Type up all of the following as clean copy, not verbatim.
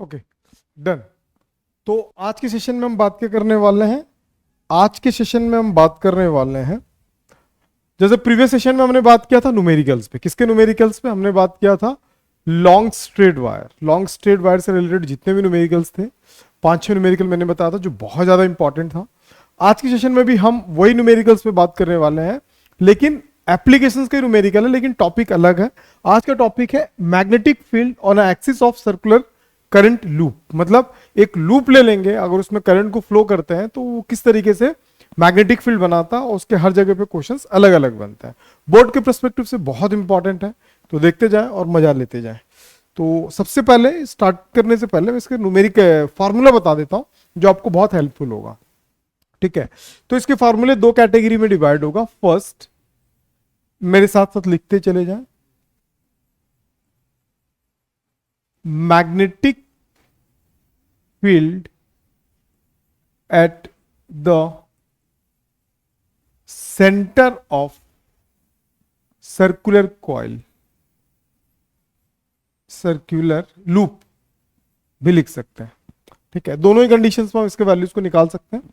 Okay, done. तो आज के सेशन में हम बात क्या करने वाले हैं? आज के सेशन में हम बात करने वाले हैं, जैसे प्रीवियस सेशन में हमने बात किया था न्यूमेरिकल्स पे। किसके न्यूमेरिकल्स पे हमने बात किया था? Long straight wire. Long straight wire से रिलेटेड जितने भी न्यूमेरिकल्स थे, 5-6 न्यूमेरिकल मैंने बताया था जो बहुत ज्यादा इंपॉर्टेंट था। आज के सेशन में भी हम वही न्यूमेरिकल्स पे बात करने वाले हैं, लेकिन एप्लीकेशंस के न्यूमेरिकल है, लेकिन टॉपिक अलग है। आज का टॉपिक है magnetic field on axis of circular current loop. मतलब एक लूप ले लेंगे, अगर उसमें करंट को फ्लो करते हैं तो वो किस तरीके से मैग्नेटिक फील्ड बनाता है, और उसके हर जगह पे क्वेश्चंस अलग अलग बनता है। बोर्ड के पर्सपेक्टिव से बहुत इंपॉर्टेंट है, तो देखते जाएं और मजा लेते जाएं। तो सबसे पहले स्टार्ट करने से पहले मैं इसके न्यूमेरिक फार्मूला बता देता हूं, जो आपको बहुत हेल्पफुल होगा। ठीक है, तो इसके फार्मूले दो कैटेगरी में डिवाइड होगा। फर्स्ट, मेरे साथ साथ लिखते चले जाएं, magnetic field eight the centre of circular coil, circular loop भी लिख सकते हैं। ठीक है, दोनों ही कंडीशंस में हम इसके वैल्यूज को निकाल सकते हैं।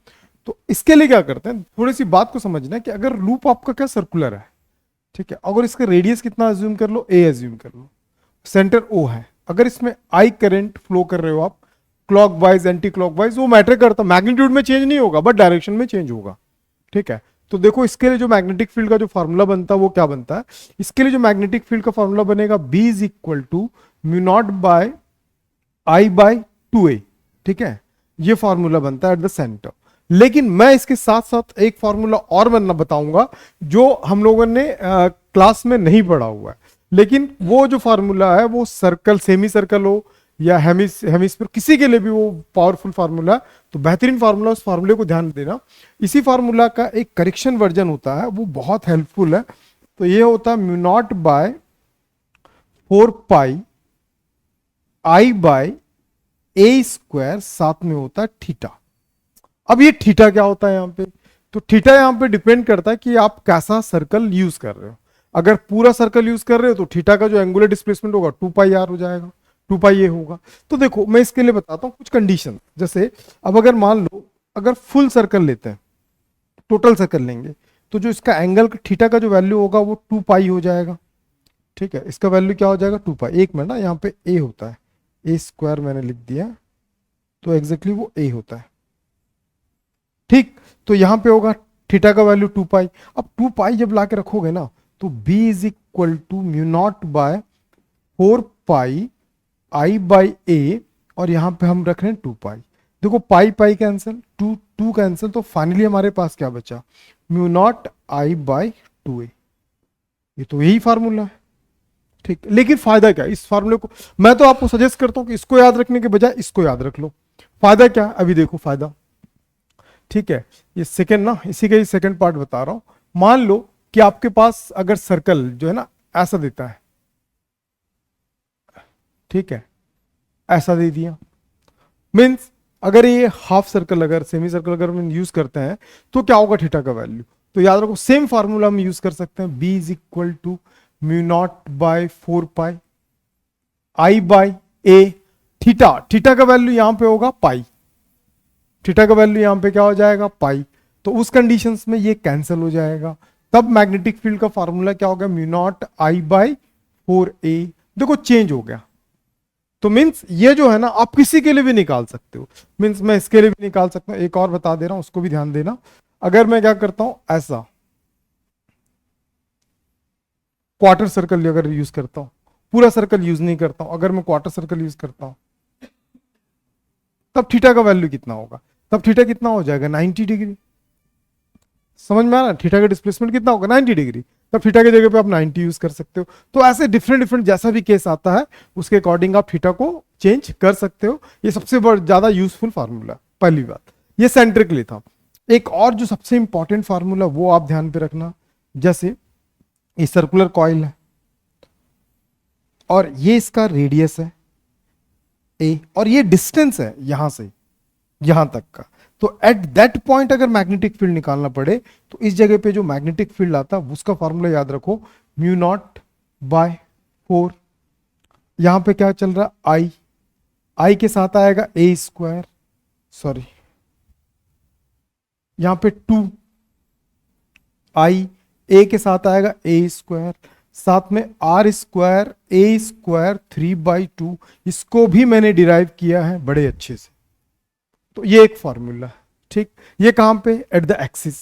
तो इसके लिए क्या करते हैं, थोड़ी सी बात को समझना है कि अगर लूप आपका क्या सर्कुलर है, ठीक है, अगर इसका रेडियस कितना अज्यूम कर लो, ए अज्यूम कर लो, सेंटर ओ है, अगर इसमें आई करंट फ्लो कर रहे हो आप, क्लॉकवाइज एंटी क्लॉकवाइज, वो मैटर करता, मैग्नीट्यूड में चेंज नहीं होगा बट डायरेक्शन में चेंज होगा। ठीक है, तो देखो इसके लिए जो मैग्नेटिक फील्ड का जो फार्मूला बनता है वो क्या बनता है? इसके लिए जो मैग्नेटिक फील्ड का फार्मूला बनेगा, B is equal to mu naught by I by 2a। ठीक है, ये फार्मूला बनता है एट द सेंटर। लेकिन मैं इसके साथ साथ एक फार्मूला और बनना बताऊंगा जो हम लोगों ने क्लास में नहीं पढ़ा हुआ है, लेकिन वो जो फार्मूला है वो सर्कल, सेमी सर्कल हो या हेमिस्फीयर, किसी के लिए भी वो पावरफुल फार्मूला, तो बेहतरीन फार्मूला, उस फार्मूले को ध्यान देना। इसी फार्मूला का एक करेक्शन वर्जन होता है, वो बहुत हेल्पफुल है। तो ये होता है mu naught by 4 pi I by A square, साथ में होता है थीटा। अब ये थीटा क्या होता है यहाँ पे? तो थीटा यहाँ पे डिपेंड करता है कि आप कैसा सर्कल यूज कर रहे हो। अगर पूरा सर्कल यूज कर रहे हो तो थीटा का जो एंगुलर डिस्प्लेसमेंट होगा 2 पाई आर हो जाएगा, 2 पाई ए होगा। तो देखो मैं इसके लिए बताता हूँ कुछ कंडीशन। जैसे अब अगर मान लो, अगर फुल सर्कल लेते हैं, टोटल सर्कल लेंगे, तो जो इसका एंगल थीटा का जो वैल्यू होगा वो 2 पाई हो जाएगा। ठीक है, इसका वैल्यू क्या हो जाएगा? 2 पाई। एक मिनट ना, यहाँ पे ए होता है, ए स्क्वायर मैंने लिख दिया, तो एग्जैक्टली वो ए होता है। ठीक, तो यहां पे होगा थीटा का वैल्यू 2 पाई। अब 2 पाई जब ला के रखोगे ना, तो b is equal to mu naught by 4 pi I by A, और यहां पे हम रख रहे हैं 2 पाई। देखो पाई पाई कैंसिल, 2 2 कैंसिल, तो फाइनली हमारे पास क्या बचा? Mu naught I by 2a। ये तो यही फार्मूला है। ठीक, लेकिन फायदा क्या इस फार्मूले को? मैं तो आपको सजेस्ट करता हूं कि इसको याद रखने के बजाय इसको याद रख लो। फायदा क्या? अभी देखो फायदा। ठीक है, ये सेकंड ना, इसी का ही सेकंड पार्ट बता रहा हूं। मान लो कि आपके पास अगर सर्कल जो है ना ऐसा देता है, ठीक है, ऐसा दे दिया, मीन्स अगर ये हाफ सर्कल, अगर सेमी सर्कल अगर हम यूज करते हैं तो क्या होगा थीटा का वैल्यू? तो याद रखो सेम फार्मूला हम यूज कर सकते हैं, b is equal to mu naught by 4 pi I by A. Theta, theta का वैल्यू यहां पे होगा पाई, थीटा का वैल्यू यहां पे क्या हो जाएगा? पाई। तो उस कंडीशंस में ये कैंसिल हो जाएगा, तब मैग्नेटिक फील्ड का फार्मूला क्या होगा? Mu naught I by 4a। देखो चेंज हो गया, तो मीन्स ये जो है ना आप किसी के लिए भी निकाल सकते हो। मीन्स मैं इसके लिए भी निकाल सकता हूं, एक और बता दे रहा हूं, उसको भी ध्यान देना। अगर मैं क्या करता हूं, ऐसा क्वार्टर सर्कल अगर यूज करता हूं, पूरा सर्कल यूज नहीं करता हूं, अगर मैं क्वार्टर सर्कल यूज करता हूं, तब थीटा का वैल्यू कितना होगा? तब थीटा कितना हो जाएगा? 90 डिग्री। समझ में आ रहा है? थीटा का डिस्प्लेसमेंट कितना होगा? 90 डिग्री। तब थीटा की जगह पे आप 90 यूज कर सकते हो। तो ऐसे डिफरेंट डिफरेंट जैसा भी केस आता है उसके अकॉर्डिंग आप थीटा को चेंज कर सकते हो। ये सबसे ज्यादा यूजफुल फार्मूला, पहली बात। ये सेंटर के लिए था। एक और जो सबसे इंपॉर्टेंट फार्मूला वो आप ध्यान पे रखना, जैसे ये सर्कुलर कॉइल है और ये इसका रेडियस है ए, और ये डिस्टेंस है यहां से यहां तक का। तो एट दैट पॉइंट अगर मैग्नेटिक फील्ड निकालना पड़े तो इस जगह पे जो मैग्नेटिक फील्ड आता है उसका फॉर्मूला याद रखो, म्यू नॉट बाय 4, यहां पे क्या चल रहा है? आई, आई के साथ आएगा ए स्क्वायर, सॉरी यहां पे 2 आई, ए के साथ आएगा ए स्क्वायर, साथ में आर स्क्वायर ए स्क्वायर 3/2, इसको भी मैंने डिराइव किया है बड़े अच्छे से। तो ये एक फॉर्मूला है, ठीक। ये कहां पे, एट द एक्सिस।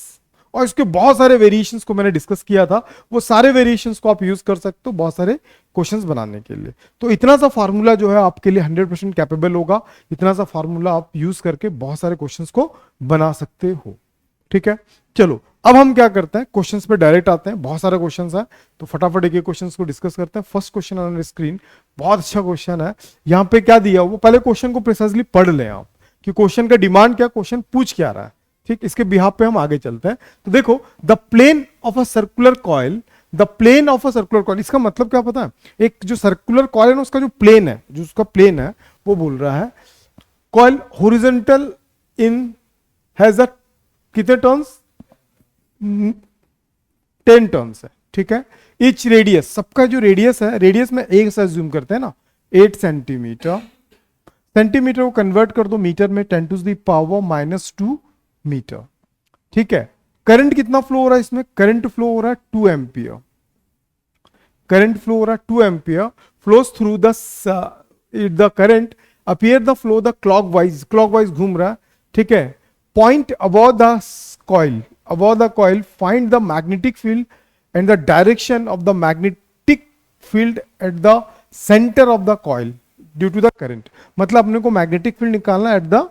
और इसके बहुत सारे वेरिएशंस को मैंने डिस्कस किया था, वो सारे वेरिएशंस को आप यूज कर सकते हो बहुत सारे क्वेश्चंस बनाने के लिए। तो इतना सा फार्मूला जो है आपके लिए 100% कैपेबल होगा, इतना सा फार्मूला आप यूज करके बहुत सारे क्वेश्चंस को बना सकते हो, ठीक है। चलो अब हम क्या करते हैं, क्वेश्चंस पे डायरेक्ट आते हैं। बहुत सारे क्वेश्चंस हैं तो फटाफट एक क्वेश्चंस को डिस्कस करते हैं। फर्स्ट क्वेश्चन ऑन स्क्रीन, बहुत अच्छा क्वेश्चन है। यहाँ पे क्या दिया वो पहले क्वेश्चन को प्रिसाइजली पढ़ लें आप कि क्वेश्चन का डिमांड क्या, क्वेश्चन पूछ क्या रहा है, ठीक। इसके बिहाफ पे हम आगे चलते हैं। तो देखो, the plane of a circular coil, the plane of a circular coil, इसका मतलब क्या पता है, एक जो सर्कुलर कॉइल है ना उसका जो प्लेन है, जो उसका प्लेन है वो बोल रहा है coil horizontal in has a कितने टर्न्स, 10 टर्न्स है, ठीक है। इच रेडियस, सबका जो रेडियस है, रेडियस में एक से ज्यूम करते हैं ना 8 सेंटीमीटर, सेंटीमीटर को कन्वर्ट कर दो मीटर में 10 टू द पावर -2 मीटर, ठीक है। करंट कितना फ्लो हो रहा है इसमें, करंट फ्लो हो रहा है 2 एम्पियर, करंट फ्लो हो रहा है 2 ampere, flows through the current appear the flow the clockwise घूम रहा है, ठीक है। Point above the coil, above the coil find the magnetic field and the direction of the magnetic field at the center of the coil due to the current। मतलब अपने को magnetic field निकालना है एट द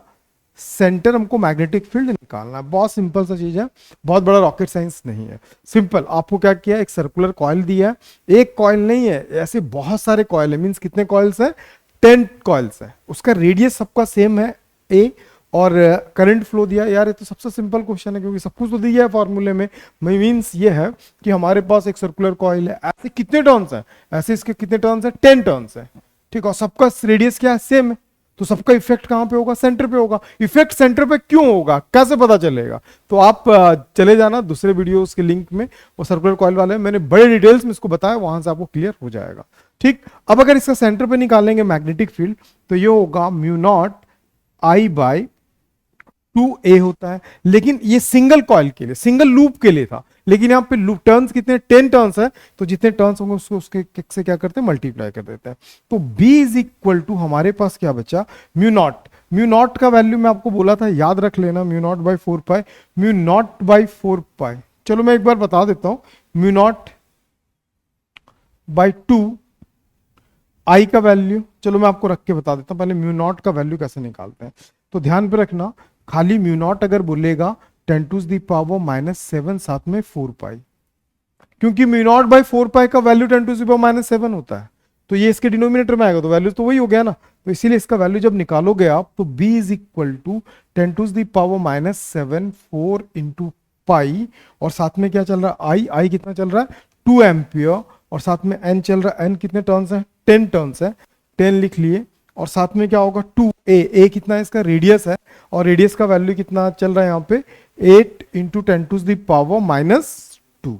सेंटर, हमको magnetic field निकालना है। बहुत simple सा चीज है, बहुत बड़ा रॉकेट साइंस नहीं है, सिंपल। आपको क्या किया, एक सर्कुलर कॉइल दिया है, एक कॉइल नहीं है, ऐसे बहुत सारे कॉइल है, मींस कितने कॉइल्स है, 10 कॉइल्स है, उसका रेडियस सबका सेम है ए, और करंट फ्लो दिया। यार ये तो सबसे सिंपल क्वेश्चन है क्योंकि सब कुछ तो दिया है फॉर्मूले में। मींस ये है कि हमारे पास एक सर्कुलर कॉइल है, ऐसे कितने टर्न्स हैं, ऐसे इसके कितने टर्न्स हैं, 10 टर्न्स है, ठीक। और सबका रेडियस क्या है, सेम है, तो सबका इफेक्ट कहां पे होगा, सेंटर पे होगा। इफेक्ट सेंटर पे क्यों होगा, कैसे पता चलेगा, तो आप चले जाना दूसरे वीडियोस के लिंक में, वो सर्कुलर कॉइल वाले मैंने बड़े डिटेल्स में इसको बताया, वहां से आपको क्लियर हो जाएगा, ठीक। अब अगर इसका सेंटर पे निकालेंगे मैग्नेटिक फील्ड तो ये होगा μ0 I/2A होता है। लेकिन ये सिंगल कॉइल के लिए, सिंगल लूप के लिए था, लेकिन यहाँ पे लूप टर्न्स कितने, 10 टर्न्स है, तो जितने टर्न्स होंगे उसको उसके से क्या करते हैं, मल्टीप्लाई कर देते हैं। तो B इज इक्वल टू हमारे पास क्या बचा, μ0। μ0 का वैल्यू मैं आपको बोला था, याद रख लेना, μ0/4π, μ0/4π। चलो मैं एक बार बता देता हूं, μ0/2 I का वैल्यू, चलो मैं आपको रख के बता देता हूं, पहले μ0 का वैल्यू कैसे निकालते हैं। तो ध्यान पे रखना, खाली μ0 अगर बोलेगा 10 टू द पावर -7 साथ में 4π, क्योंकि μ0/4π का वैल्यू 10 टू द पावर -7 होता है, तो ये इसके डिनोमिनेटर में आएगा, तो वैल्यू तो वही हो गया ना। तो इसीलिए इसका वैल्यू जब निकालोगे आप, तो B is equal to 10 to the power -7 4 into pi, और साथ में क्या चल रहा है, I कितना चल रहा है, 2 एम्पियर, और साथ में N चल रहा है, N कितने टर्न्स है, 10 टर्न्स है, 10 लिख लिए, और साथ में क्या होगा 2A कितना है, इसका रेडियस है, और रेडियस का वैल्यू कितना चल रहा है यहाँ पे 8 इंटू 10 टू द पावर -2।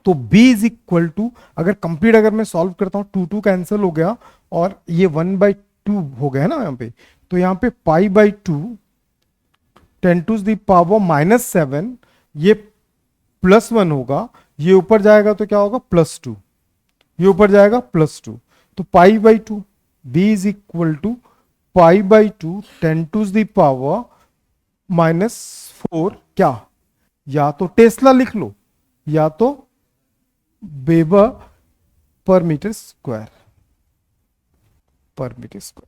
तो B इज इक्वल टू, अगर कंप्लीट अगर मैं सॉल्व करता हूँ, 2 कैंसिल हो गया, और ये 1/2 हो गया ना यहाँ पे, तो यहाँ पे π/2 10 टू द पावर -7, ये +1 होगा, ये ऊपर जाएगा तो क्या होगा +2, ये ऊपर जाएगा +2, तो π/2 B is equal to π/2 10 to the power -4, क्या, या तो टेस्ला लिख लो या तो वेबर पर मीटर स्क्वायर,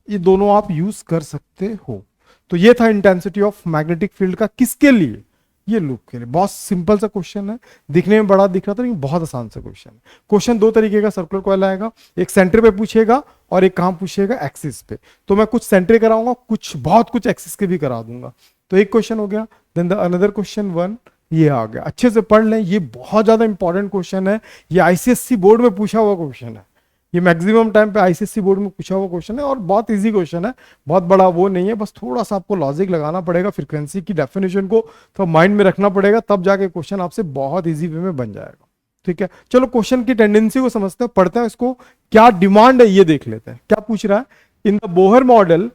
ये दोनों आप यूज कर सकते हो। तो ये था इंटेंसिटी ऑफ मैग्नेटिक फील्ड का, किसके लिए, ये लूप के लिए। बहुत सिंपल सा क्वेश्चन है, दिखने में बड़ा दिख रहा था लेकिन बहुत आसान सा क्वेश्चन है। क्वेश्चन दो तरीके का सर्कुलर कॉइल आएगा, एक सेंटर पे पूछेगा और एक कहां पूछेगा, एक्सिस पे। तो मैं कुछ सेंटर कराऊंगा, बहुत कुछ एक्सिस के भी करा दूंगा। तो एक क्वेश्चन हो गया, देन द अनदर क्वेश्चन 1 ये आ गया। अच्छे से पढ़ लें, ये बहुत ज्यादा इंपॉर्टेंट क्वेश्चन है, ये आईसीएससी बोर्ड में पूछा हुआ क्वेश्चन है, ये मैक्सिमम टाइम पे आईसीएससी बोर्ड में पूछा हुआ क्वेश्चन है, और बहुत इजी क्वेश्चन है, बहुत बड़ा वो नहीं है, बस थोड़ा सा आपको लॉजिक लगाना पड़ेगा, फ्रीक्वेंसी की डेफिनेशन को तो माइंड में रखना पड़ेगा, तब जाके क्वेश्चन आपसे बहुत इजी वे में बन जाएगा। ठीक है, चलो क्वेश्चन की टेंडेंसी को समझते हैं, पढ़ते हैं इसको, क्या डिमांड है ये देख लेते हैं। क्या पूछ रहा है, in the Bohr model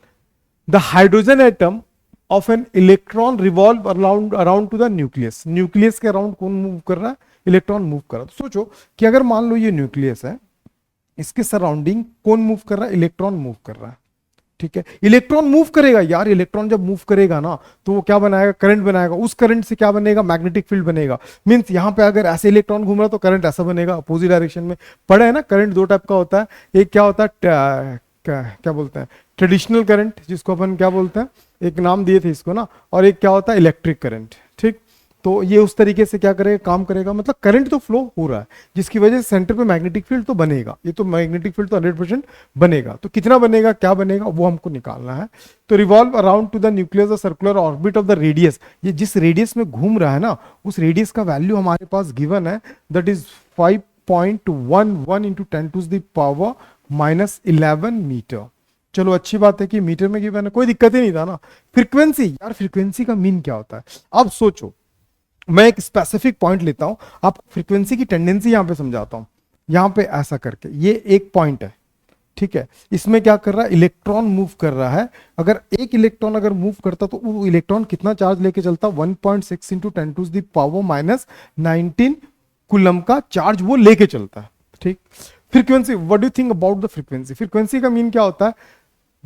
the hydrogen atom of an electron revolve around around two the nucleus. Nucleus के अराउंड कौन मूव कर रहा है? इलेक्ट्रॉन मूव कर रहा है। तो सोचो कि अगर मान लो ये न्यूक्लियस है, इसके सराउंडिंग कौन मूव कर रहा है? इलेक्ट्रॉन मूव कर रहा है। ठीक है, इलेक्ट्रॉन मूव करेगा यार। इलेक्ट्रॉन जब मूव करेगा ना तो वो क्या बनाएगा? करंट बनाएगा। उस करंट से क्या बनेगा? मैग्नेटिक फील्ड बनेगा। मींस यहां पे अगर ऐसे इलेक्ट्रॉन घूम रहा तो करंट ऐसा बनेगा, अपोजिट डायरेक्शन में। पढ़े है ना, करंट दो टाइप का होता है। एक क्या होता है, क्या बोलते हैं, ट्रेडिशनल करंट, जिसको अपन क्या बोलते हैं, एक नाम दिए थे इसको ना। और एक क्या होता है, इलेक्ट्रिक करंट। ठीक, तो ये उस तरीके से क्या करेगा, काम करेगा। मतलब करंट तो फ्लो हो रहा है, जिसकी वजह से सेंटर पे मैग्नेटिक फील्ड तो बनेगा। ये तो मैग्नेटिक फील्ड तो 100% बनेगा। तो कितना बनेगा, क्या बनेगा, वो हमको निकालना है। तो revolve around two the nucleus the circular orbit of the radius. ये जिस रेडियस में घूम रहा है ना, उस रेडियस का वैल्यू हमारे पास गिवन है, दैट इज 5.11 इंटू 10⁻⁻11 मीटर। चलो अच्छी बात है कि मीटर में गिवन है, कोई दिक्कत ही नहीं था ना। फ्रीक्वेंसी, यार फ्रीक्वेंसी का मीन क्या होता है? अब सोचो, मैं एक स्पेसिफिक पॉइंट लेता हूं, आप फ्रीक्वेंसी की टेंडेंसी यहां पे समझाता हूं। यहां पे ऐसा करके ये एक पॉइंट है, ठीक है। इसमें क्या कर रहा है? इलेक्ट्रॉन मूव कर रहा है। अगर एक इलेक्ट्रॉन अगर मूव करता तो वो इलेक्ट्रॉन कितना चार्ज लेके चलता? 1.6 इंटू 10⁻⁻19 कुलम का चार्ज वो लेके चलता है। ठीक, frequency, what do you think about the frequency? Frequency का मीन क्या होता है?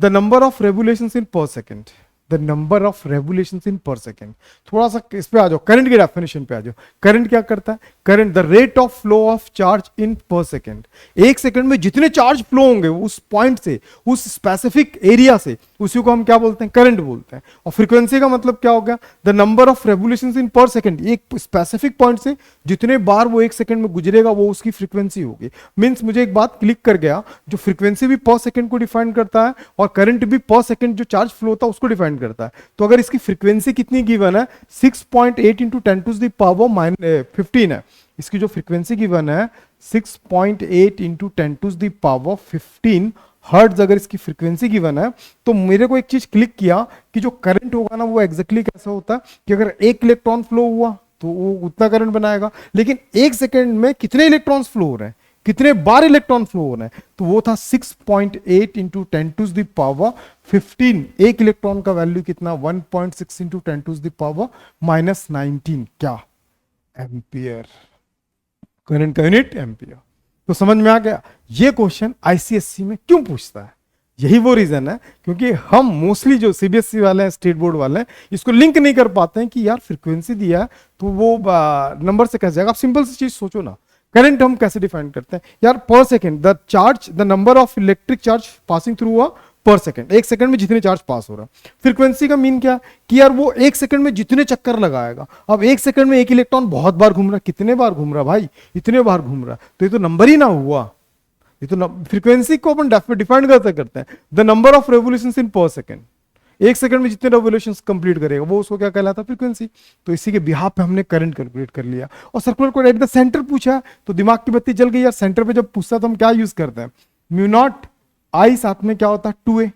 The number of revolutions in per second. The number of revolutions in per second. थोड़ा सा इस पे आ जाओ, करंट की डेफिनेशन पे आ जाओ। करंट क्या करता है? Current the rate of flow of charge in per second. एक सेकंड में जितने चार्ज फ्लो होंगे उस पॉइंट से, उस स्पेसिफिक एरिया से, उसी को हम क्या बोलते हैं? करंट बोलते हैं। और फ्रीक्वेंसी का मतलब क्या हो गया? The number of revolutions in per second. एक स्पेसिफिक पॉइंट से जितने बार वो एक सेकंड में गुजरेगा वो उसकी फ्रीक्वेंसी होगी। मींस मुझे एक बात क्लिक कर गया, जो फ्रीक्वेंसी भी पर सेकंड को डिफाइन करता है और करंट भी पर सेकंड जो चार्ज फ्लो होता है उसको डिफाइन करता है। तो अगर इसकी फ्रीक्वेंसी कितनी गिवन है? 6.8 इंटू 10⁻⁻15 है। इसकी जो फ्रीक्वेंसी गिवन है 6.8 इंटू 10⁻15 हर्ट्ज। अगर इसकी फ्रीक्वेंसी गिवन है तो मेरे को एक चीज क्लिक किया कि जो करंट होगा ना वो एग्जैक्टली कैसा होता है कि अगर एक इलेक्ट्रॉन फ्लो हुआ तो वो उतना करंट बनाएगा। लेकिन एक सेकंड में कितने इलेक्ट्रॉन्स फ्लो हो रहे हैं, कितने बार इलेक्ट्रॉन फ्लो हो रहे हैं, तो वो था 6.8 इंटू 10⁻15। एक इलेक्ट्रॉन का वैल्यू कितना? 1.6 इंटू 10⁻⁻19 क्या? एम्पियर। करंट का यूनिट एम्पियर। तो समझ में आ गया ये क्वेश्चन आईसीएससी में क्यों पूछता है। यही वो रीजन है क्योंकि हम मोस्टली जो सीबीएसई वाले हैं, स्टेट बोर्ड वाले हैं, इसको लिंक नहीं कर पाते हैं कि यार फ्रीक्वेंसी दिया है तो वो नंबर से कैसे जाएगा। आप सिंपल सी चीज सोचो ना, करंट हम कैसे डिफाइन करते हैं यार? पर second the charge, the number of electric charge passing through a पर सेकंड। एक सेकंड में जितने चार्ज पास हो रहा है। फ्रीक्वेंसी का मीन क्या कि यार वो एक सेकंड में जितने चक्कर लगाएगा। अब एक सेकंड में एक इलेक्ट्रॉन बहुत बार घूम रहा है, कितने बार घूम रहा है भाई? इतने बार घूम रहा है, तो ये तो नंबर ही ना हुआ। ये तो फ्रीक्वेंसी को अपन डिफाइन करते हैं the number of revolutions in पर सेकंड। एक सेकंड में जितने रेवोल्यूशंस कंप्लीट करेगा वो उसको क्या कहलाता है? फ्रीक्वेंसी। तो इसी के बिहाफ पे हमने करंट कैलकुलेट कर लिया। और circular code eight the centre पूछा तो दिमाग की बत्ती जल गई यार। सेंटर पे जब पूछता तो हम क्या यूज करते हैं? म्यू नॉट आई, साथ में क्या होता है? 2a।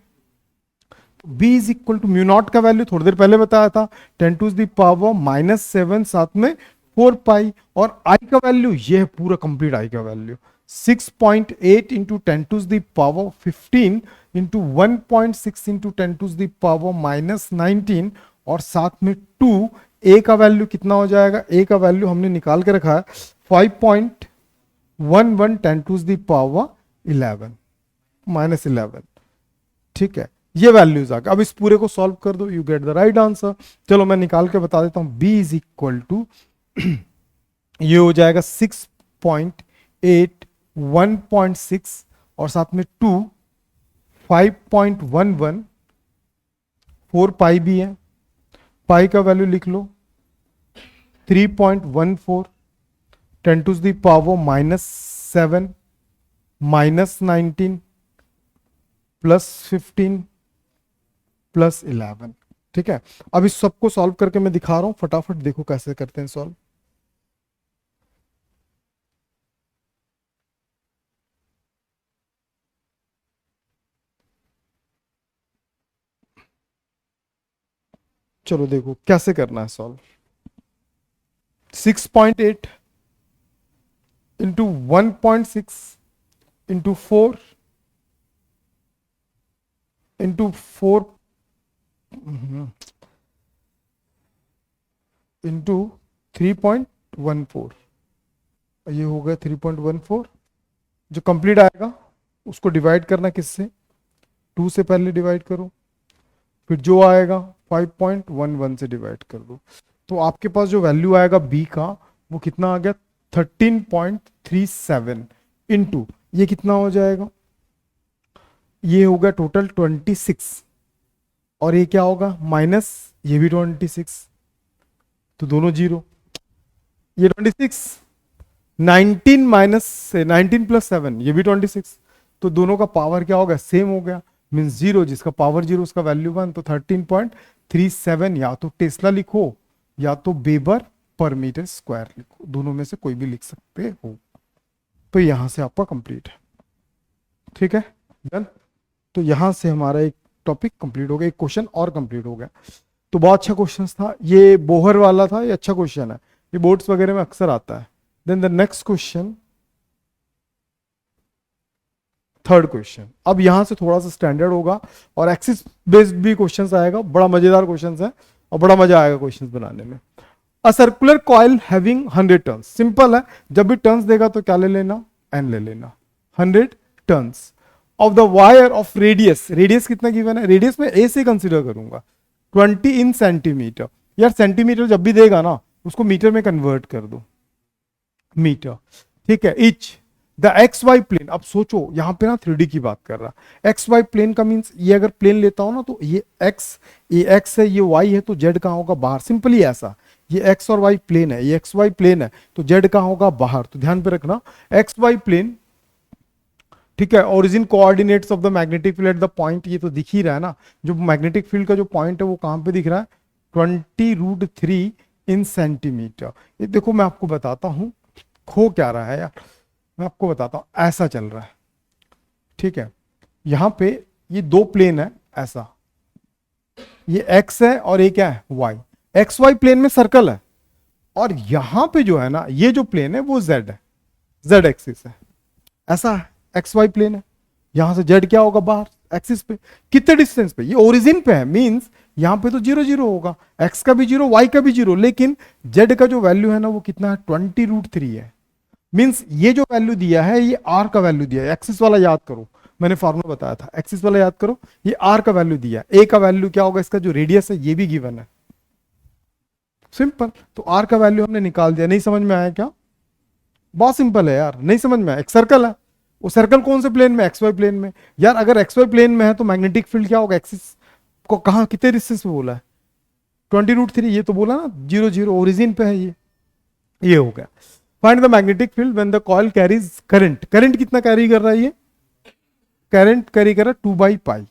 B is equal to mu naught का वैल्यू थोड़ी देर पहले बताया था 10⁻⁻7, साथ में 4 पाई। और आई का वैल्यू ये है पूरा कंप्लीट आई का वैल्यू 6.8 इंटू 10⁻15 इंटू 1.6 इंटू 10⁻⁻19 और साथ में 2। ए का वैल्यू कितना हो जाएगा? ए का वैल्यू हमने निकाल के रखा है 5.11 10⁻11। ठीक है, ये वैल्यूज आ गए। अब इस पूरे को सॉल्व कर दो, you get the right answer. चलो मैं निकाल के बता देता हूं। बी इज इक्वल टू ये हो जाएगा 6.8, 1.6 और साथ में 2, 5.11, 4 पाई भी है। पाई का वैल्यू लिख लो 3.14, 10⁻⁻7 -19 +15 +11। ठीक है, अब इस सबको सॉल्व करके मैं दिखा रहा हूं, फटाफट देखो कैसे करते हैं सॉल्व। चलो देखो कैसे करना है solve. 6.8 into 1.6 into 4 into 4 into 3.14, ये हो गया 3.14। जो कंप्लीट आएगा उसको डिवाइड करना किससे, 2 से पहले डिवाइड करो, फिर जो आएगा 5.11 से डिवाइड कर दो। तो आपके पास जो वैल्यू आएगा बी का वो कितना आ गया, 13.37 इंटू ये कितना हो जाएगा, ये होगा टोटल 26, और ये क्या होगा माइनस ये भी 26, तो दोनों जीरो। ये 26, 19 माइनस से 19 प्लस 7 ये भी 26, तो दोनों का पावर क्या होगा, सेम हो गया, मीन्स जीरो। जिसका पावर जीरो उसका वैल्यू 1, तो 13.37 या तो टेस्ला लिखो या तो वेबर पर मीटर स्क्वायर लिखो, दोनों में से कोई भी लिख सकते हो। तो यहां से आपका कंप्लीट है, ठीक है डन। तो यहां से हमारा एक टॉपिक कंप्लीट हो गया, एक क्वेश्चन और कंप्लीट हो गया। तो बहुत अच्छा क्वेश्चन था ये, बोहर वाला था, ये अच्छा क्वेश्चन है, ये बोर्ड्स वगैरह में अक्सर आता है। Then the next question, third question. अब यहां से थोड़ा सा स्टैंडर्ड होगा और एक्सिस बेस्ड भी क्वेश्चंस आएगा, बड़ा मजेदार क्वेश्चंस है और बड़ा मजा आएगा क्वेश्चंस बनाने में। अ circular coil having 100 turns, simple है, जब भी टर्न्स देगा तो क्या ले लेना, एन ले लेना, 100 turns of the wire of radius, radius कितना गिवन है, रेडियस में ए से कंसीडर करूंगा 20 इन सेंटीमीटर। यार सेंटीमीटर जब भी देगा ना उसको मीटर में कन्वर्ट कर दो, मीटर, ठीक है। Each the X Y plane, अब सोचो यहां पे ना 3D की बात कर रहा, एक्स वाई प्लेन का मीन्स ये अगर प्लेन लेता हूं ना तो ये एक्स है, ये वाई है, तो जेड कहां होगा, बाहर, सिंपली ऐसा। ये एक्स और वाई प्लेन है, ये एक्स वाई प्लेन है, तो जेड कहां होगा, बाहर। तो ध्यान पे रखना एक्स वाई प्लेन, ठीक है। Origin coordinates of the magnetic field at the point, ये तो दिख ही रहा है ना, जो मैग्नेटिक फील्ड का जो पॉइंट है वो कहां पे दिख रहा है, 20√3 इन सेंटीमीटर। ये देखो मैं आपको बताता हूं खो क्या रहा है यार, मैं आपको बताता हूं, ऐसा चल रहा है, ठीक है। यहां पे ये दो प्लेन है ऐसा, ये एक्स है और ये क्या है, वाई। एक्स वाई प्लेन में सर्कल है, और यहां पे जो है ना ये जो प्लेन है वो जेड है, जेड एक्सिस है, ऐसा है, एक्स वाई प्लेन है। यहां से जेड क्या होगा, बाहर एक्सिस पे, कितने डिस्टेंस पे, ये ओरिजिन पे है, मींस यहां पे तो 0 0 होगा, एक्स का भी 0 वाई का भी 0, लेकिन जेड का जो वैल्यू है ना वो कितना है, 20√3 है। मींस ये जो वैल्यू दिया है ये आर का वैल्यू दिया है, एक्सिस वाला याद करो, मैंने फॉर्मूला बताया था, एक्सिस वाला याद करो, ये आर का वैल्यू दिया है, ए का वैल्यू क्या होगा, इसका जो रेडियस है ये भी गिवन है, सिंपल। तो आर का वैल्यू हमने निकाल दिया। नहीं समझ में आया क्या, बहुत सिंपल है यार, नहीं समझ में आया। एक सर्कल है, वो सर्कल कौन से प्लेन में, एक्स वाई प्लेन में। यार अगर एक्स वाई प्लेन में है तो मैग्नेटिक फील्ड क्या होगा, एक्सिस को कहां कितने डिस्टेंस पे बोला है, 20√3, ये तो बोला ना 0 0, ओरिजिन पे है ये हो गया। Find the magnetic field when the coil carries current, current कितना कैरी कर रहा है, ये करंट कैरी कर रहा है 2/पाई,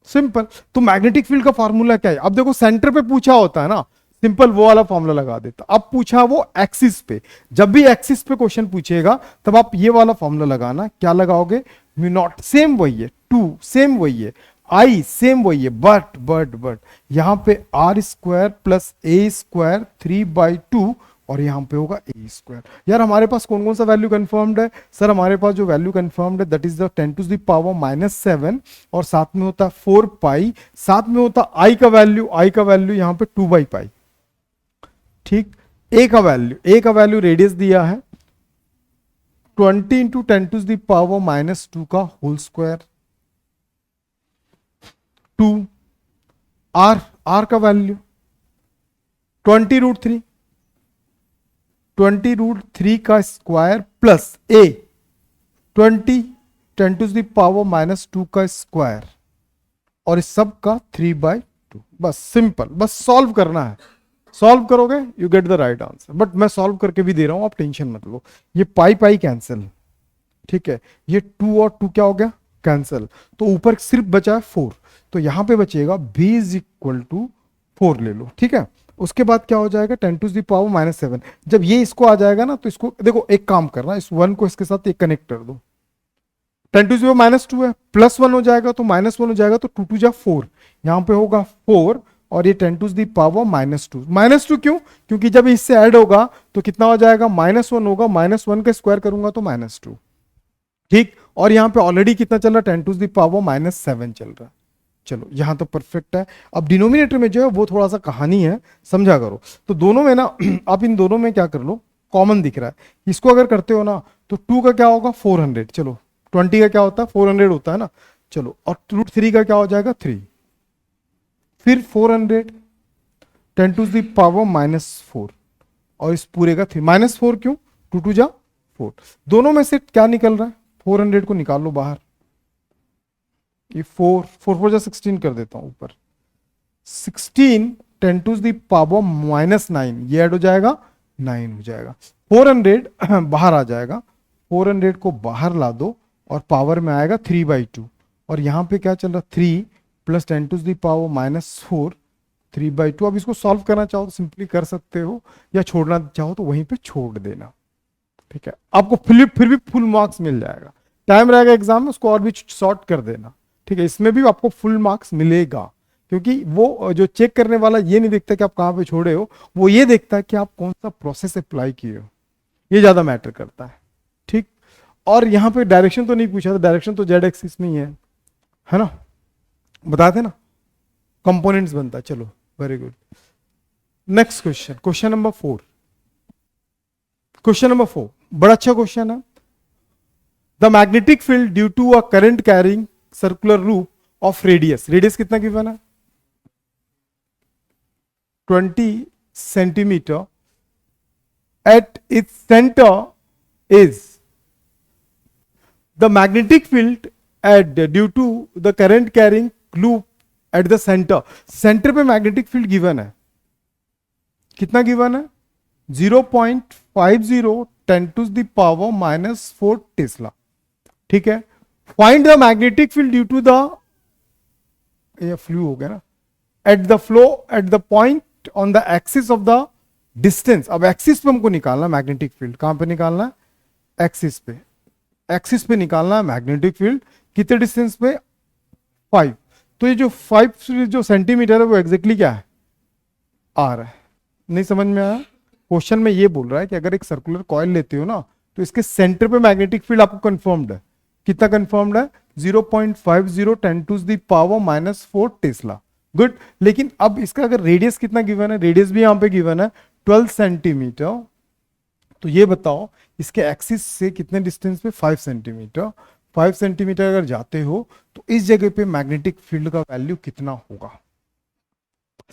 सिंपल। तो मैग्नेटिक फील्ड का फॉर्मूला क्या है, अब देखो सेंटर पे पूछा होता है ना, सिंपल वो वाला फॉर्मूला लगा देता। अब पूछा वो एक्सिस पे, जब भी एक्सिस पे क्वेश्चन पूछेगा तब आप ये वाला फॉर्मूला लगाना, क्या लगाओगे, म्यू नॉट, सेम वही है, 2 सेम वही है, आई सेम वही है, बट यहां पे R square plus A square 3/2 और यहां पे होगा ए स्क्वायर। यार हमारे पास कौन कौन सा वैल्यू कंफर्म्ड है, सर हमारे पास जो वैल्यू कंफर्म्ड है दैट इज द 10⁻⁻⁷, और साथ में होता है 4π, साथ में होता आई का वैल्यू यहां पे 2/पाई, ठीक। ए का वैल्यू रेडियस दिया है 20 × 10⁻⁻² का होल स्क्वायर, 2 आर का वैल्यू 20√3 का स्क्वायर प्लस ए 20 10⁻⁻² का स्क्वायर, और इस सब का 3/2। बस सिंपल, बस सॉल्व करना है, सॉल्व करोगे you get the right answer. But मैं सॉल्व करके भी दे रहा हूं, आप टेंशन मत लो। ये पाई कैंसिल, ठीक है, ये 2 और 2 क्या हो गया, कैंसिल, तो ऊपर सिर्फ बचा है 4, तो यहां पे बचेगा b = 4 ले लो, ठीक है। उसके बाद क्या हो जाएगा 10⁻⁻⁷। जब ये इसको आ जाएगा ना तो इसको देखो, एक काम करना, इस 1 को इसके साथ एक कनेक्ट कर दो, 10⁻⁻² है, +1 हो जाएगा तो -1 हो जाएगा, तो 2 2 4, यहां पे होगा 4, और ये 10⁻⁻², -2 क्यों, क्योंकि जब इससे ऐड होगा तो कितना हो जाएगा, -1 होगा, -1 का स्क्वायर करूंगा तो -2, ठीक। और यहां पे ऑलरेडी कितना चल रहा है, 10⁻⁻⁷ चल रहा है, चलो यहां तो परफेक्ट है। अब डिनोमिनेटर में जो है वो थोड़ा सा कहानी है, समझा करो। तो दोनों में ना आप इन दोनों में क्या कर लो, कॉमन दिख रहा है, इसको अगर करते हो ना तो 2 का क्या होगा 400, चलो 20 का क्या होता है 400 होता है ना, चलो और रूट 3 का क्या हो जाएगा 3, फिर 400 10⁻⁻⁴ और इस पूरे का 3 -4 क्यों, 2 2 जा 4, दोनों में से क्या निकल रहा है 400 को निकाल लो बाहर, ये 4 4 4 जा 16 कर देता हूं ऊपर, 16 10⁻⁻⁹ ये ऐड हो जाएगा 9 हो जाएगा, 400 बाहर आ जाएगा, 400 को बाहर ला दो और पावर में आएगा 3/2, और यहां पे क्या चल रहा 3 + 10⁻⁻⁴ 3/2। अब इसको सॉल्व करना चाहो तो सिंपली कर सकते हो, या छोड़ना चाहो तो वहीं पे छोड़ देना, ठीक है। आपको फिर भी फुल मार्क्स मिल जाएगा, टाइम रहेगा एग्जाम में उसको और भी शॉर्ट कर देना, ठीक है। इसमें भी आपको फुल मार्क्स मिलेगा, क्योंकि वो जो चेक करने वाला ये नहीं देखता कि आप कहां पे छोड़े हो, वो ये देखता है कि आप कौन सा प्रोसेस अप्लाई किए हो, ये ज्यादा मैटर करता है, ठीक। और यहां पे डायरेक्शन तो नहीं पूछा था, डायरेक्शन तो जेड एक्सिस में ही है ना, बताते ना कंपोनेंट्स बनता है। चलो very good, next question, question number 4। Question number 4 बड़ा अच्छा क्वेश्चन है। The magnetic field due to a current carrying circular loop of radius, radius कितना गिवन है 20 centimetre, at its centre is the magnetic field at due to the current carrying loop at the centre, centre पे magnetic field given है, कितना given है 0.50 10⁻⁻⁴ tesla, ठीक है। Find the magnetic field due to the, ये flu हो गया ना, at the flow at the point on the axis of the distance. अब एक्सिस पे हमको निकालना मैग्नेटिक फील्ड, कहां पे निकालना है एक्सिस पे, एक्सिस पे निकालना है मैग्नेटिक फील्ड, कितने डिस्टेंस पे 5, तो ये जो 5 जो सेंटीमीटर है वो एग्जैक्टली क्या है आ रहा है, नहीं समझ में आया। क्वेश्चन में ये बोल रहा है कि अगर एक सर्कुलर कॉइल लेते हो ना तो इसके सेंटर पे मैग्नेटिक फील्ड आपको कंफर्म्ड है, कितना कंफर्म्ड है 0.50 10⁻⁻⁴ टेस्ला, गुड। लेकिन अब इसका अगर रेडियस कितना गिवन है, रेडियस भी यहां पे गिवन है 12 सेंटीमीटर, तो ये बताओ इसके एक्सिस से कितने डिस्टेंस पे 5 सेंटीमीटर, 5 सेंटीमीटर अगर जाते हो तो इस जगह पे मैग्नेटिक फील्ड का वैल्यू कितना होगा,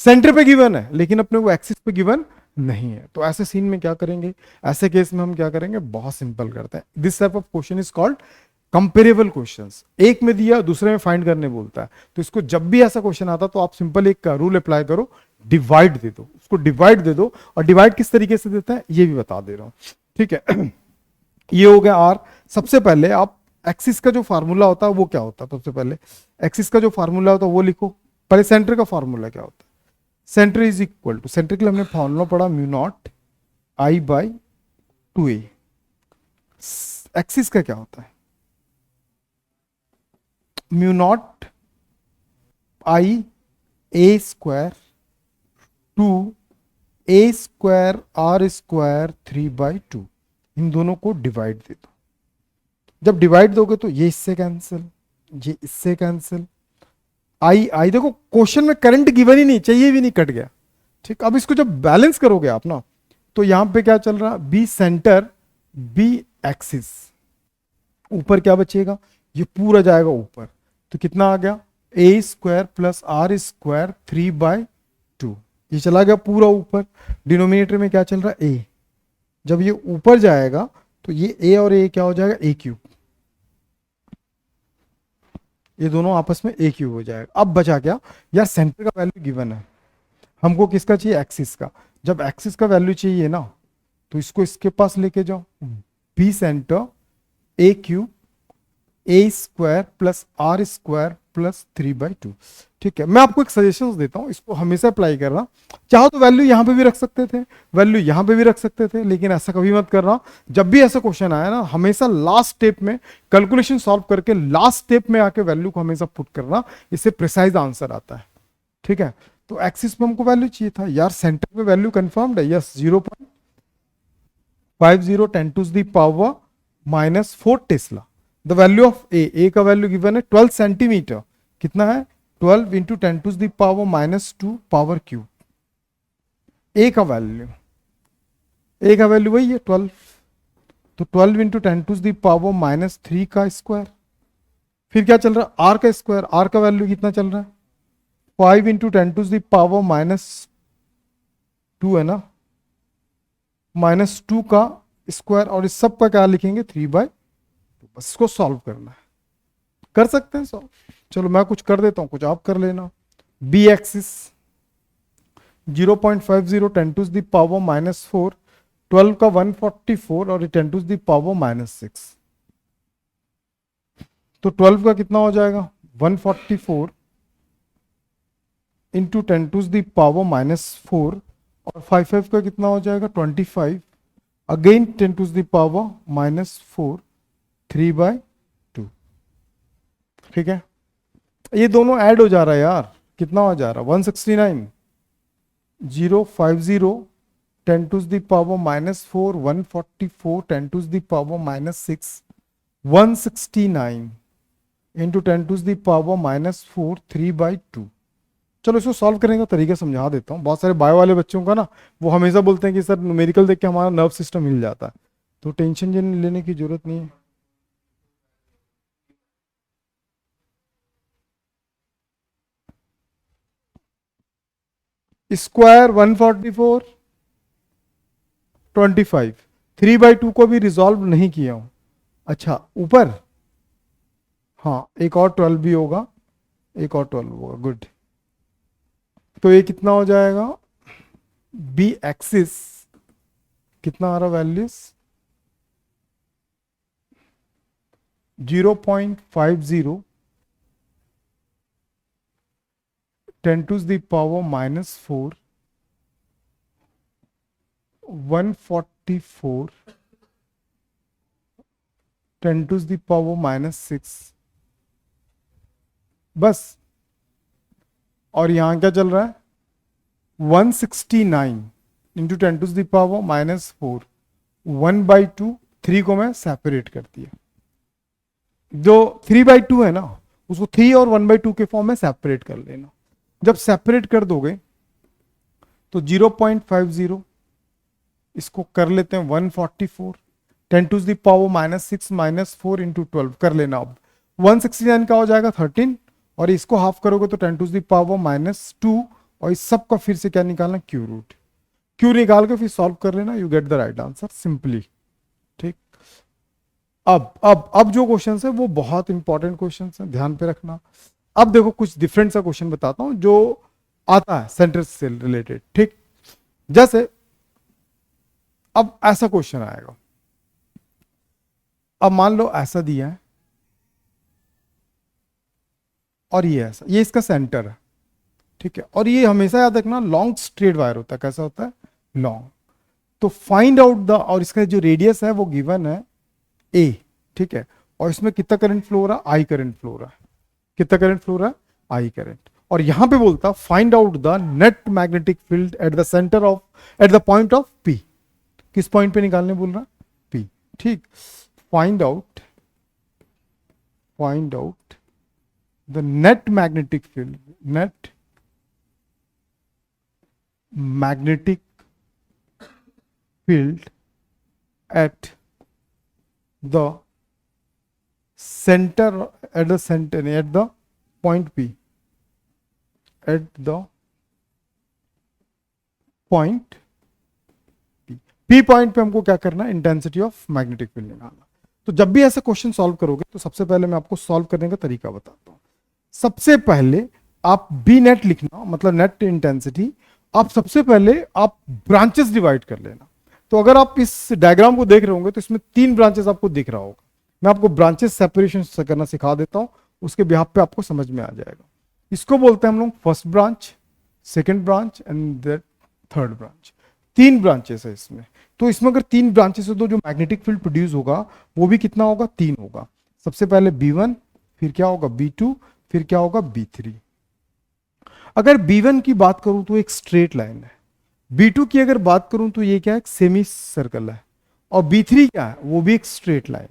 सेंटर पे गिवन है लेकिन अपने को एक्सिस पे गिवन नहीं है। तो ऐसे सीन में क्या करेंगे, ऐसे केस में हम क्या करेंगे, बहुत सिंपल करते हैं। This type of question is called comparable questions, एक में दिया दूसरे में फाइंड करने बोलता है, तो इसको जब भी ऐसा क्वेश्चन आता तो आप सिंपल एक रूल अप्लाई करो, डिवाइड दे दो, उसको डिवाइड दे दो, और डिवाइड किस तरीके से देता है ये भी बता दे रहा हूं, ठीक है। ये हो गया आर। सबसे पहले आप एक्सिस का जो फार्मूला होता है वो क्या होता है, सबसे पहले एक्सिस का जो फार्मूला होता है वो लिखो, पहले सेंटर का फार्मूला क्या होता है, centre is equal to, centre के लिए हमने फॉर्मूला पढ़ा μ0I/2a, एक्सिस का क्या होता है μ0I/a² 2a² r² 3/2, इन दोनों को डिवाइड दे दो, जब डिवाइड दोगे तो ये इससे कैंसिल, ये इससे कैंसिल, आई देखो क्वेश्चन में करंट गिवन ही नहीं, चाहिए भी नहीं, कट गया, ठीक। अब इसको जब बैलेंस करोगे आप ना तो यहां पे क्या चल रहा, बी सेंटर बी एक्सिस, ऊपर क्या बचेगा, ये पूरा जाएगा ऊपर, तो कितना आ गया a² + r² 3/2, ये चला गया पूरा ऊपर। डिनोमिनेटर में क्या चल रहा है a, जब ये ऊपर जाएगा तो ये a और a क्या हो जाएगा a³, ये दोनों आपस में a³ हो जाएगा। अब बचा क्या यार, सेंटर का वैल्यू गिवन है, हमको किसका चाहिए एक्सिस का, जब एक्सिस का वैल्यू चाहिए ना तो इसको इसके पास लेके जाओ, B centre a³ a² + r² + 3/2, ठीक है। मैं आपको एक सजेशन देता हूं, इसको हमेशा अप्लाई करना, चाहो तो वैल्यू यहां पे भी रख सकते थे, वैल्यू यहां पे भी रख सकते थे, लेकिन ऐसा कभी मत करना। जब भी ऐसा क्वेश्चन आया ना हमेशा लास्ट स्टेप में कैलकुलेशन सॉल्व करके लास्ट स्टेप में आके वैल्यू को हमेशा पुट करना, इससे प्रिसाइज आंसर आता है, ठीक है। तो एक्सिस पे हमको वैल्यू चाहिए था यार, सेंटर पे वैल्यू कंफर्म्ड है, yes 0.50 10⁻⁻⁴ tesla. The value of A का वैल्यू गिवन है 12 सेंटीमीटर, कितना है 12 इंटू 10⁻⁻² पावर क्यूब। ए का वैल्यू वही है 12, तो 12 इंटू 10⁻³ का स्क्वायर। फिर क्या चल रहा है, आर का स्क्वायर, आर का वैल्यू कितना चल रहा है 5 इंटू 10⁻² है ना, -2 का स्क्वायर, और इस सब का क्या लिखेंगे 3/2। बस इसको सॉल्व करना है, कर सकते हैं सॉल्व। चलो मैं कुछ कर देता हूं, कुछ आप कर लेना। बी एक्सिस 0.50 10⁻⁻4, 12 का 144 और 10⁻⁻6, तो 12 का कितना हो जाएगा 144 इंटू 10⁻⁻4, और 5 का कितना हो जाएगा 25, अगेन 10⁻⁻4, 3/2। ठीक है, ये दोनों ऐड हो जा रहा है यार, कितना हो जा रहा है 169, 050 10⁻⁻4, 144 10⁻⁻6, 169 इंटू 10⁻⁻4, 3/2। चलो इसको सॉल्व करने का तरीका समझा देता हूँ। बहुत सारे बायो वाले बच्चों का ना, वो हमेशा बोलते हैं कि सर न्यूमेरिकल देख के हमारा नर्व सिस्टम हिल जाता है, तो टेंशन लेने की जरूरत नहीं है। स्क्वायर 144, 25, 3/2 को भी रिजॉल्व नहीं किया हूं। अच्छा ऊपर, हाँ एक और 12 भी होगा, एक और 12 होगा, गुड। तो ये कितना हो जाएगा, बी एक्सिस कितना आ रहा वैल्यूज 0.50 10⁻⁻4, 144 10⁻⁻6, बस। और यहां क्या चल रहा है 169 इंटू 10⁻⁻4, 1/2, 3 को मैं सेपरेट कर दिया। जो 3/2 है ना, उसको 3 और 1/2 के फॉर्म में सेपरेट कर लेना। जब सेपरेट कर दोगे तो 0.50, इसको कर लेते हैं 144, 10⁻⁻6 -4 इंटू 12 कर लेना। अब 169 का हो जाएगा 13, और इसको हाफ करोगे तो 10⁻⁻2, और इस सब का फिर से क्या निकालना क्यू रूट, क्यू निकाल के फिर सॉल्व कर लेना, you get the right answer simply. ठीक, अब जो क्वेश्चन है वो बहुत इंपॉर्टेंट क्वेश्चन है, ध्यान पे रखना। अब देखो कुछ डिफरेंट सा क्वेश्चन बताता हूं जो आता है सेंटर से रिलेटेड। ठीक, जैसे अब ऐसा क्वेश्चन आएगा, अब मान लो ऐसा दिया है और ये ऐसा, ये इसका सेंटर है। ठीक है, और ये हमेशा याद रखना लॉन्ग स्ट्रेट वायर होता है। कैसा होता है, लॉन्ग। तो फाइंड आउट द, और इसका जो रेडियस है वो गिवन है ए। ठीक है, और इसमें कितना करंट फ्लो हो रहा है, आई करंट फ्लो हो रहा है। कितना करंट फ्लो हो रहा है, आई करंट। और यहां पे बोलता find out the net magnetic field eight the centre of, at the point of P. किस पॉइंट पे निकालने बोल रहा, पी। ठीक, find out the net magnetic field, net magnetic field eight the centre, eight the centre, at the point P, at the point P point पे हमको क्या करना है, इंटेंसिटी ऑफ मैग्नेटिक फील्ड निकालना। तो जब भी ऐसा क्वेश्चन सॉल्व करोगे तो सबसे पहले मैं आपको सॉल्व करने का तरीका बताता हूं। सबसे पहले आप बी नेट लिखना, मतलब नेट इंटेंसिटी। आप सबसे पहले आप ब्रांचेस डिवाइड कर लेना। तो अगर आप इस डायग्राम को देख रहे होंगे तो इसमें 3 ब्रांचेस आपको दिख रहा होगा। मैं आपको ब्रांचेस सेपरेशन करना सिखा देता हूं, उसके बिहाफ पे आपको समझ में आ जाएगा। इसको बोलते हैं हम लोग first branch, second branch and third branch. 3 branches है इसमें। तो इसमें अगर 3 ब्रांचेस है तो जो मैग्नेटिक फील्ड प्रोड्यूस होगा वो भी कितना होगा, 3 होगा। सबसे पहले B1, फिर क्या होगा B2, फिर क्या होगा B3। अगर B1 की बात करूं तो एक स्ट्रेट लाइन है, B2 की अगर बात करूं तो ये क्या है, एक सेमी सर्कल है, और B3 क्या है, वो भी एक स्ट्रेट लाइन।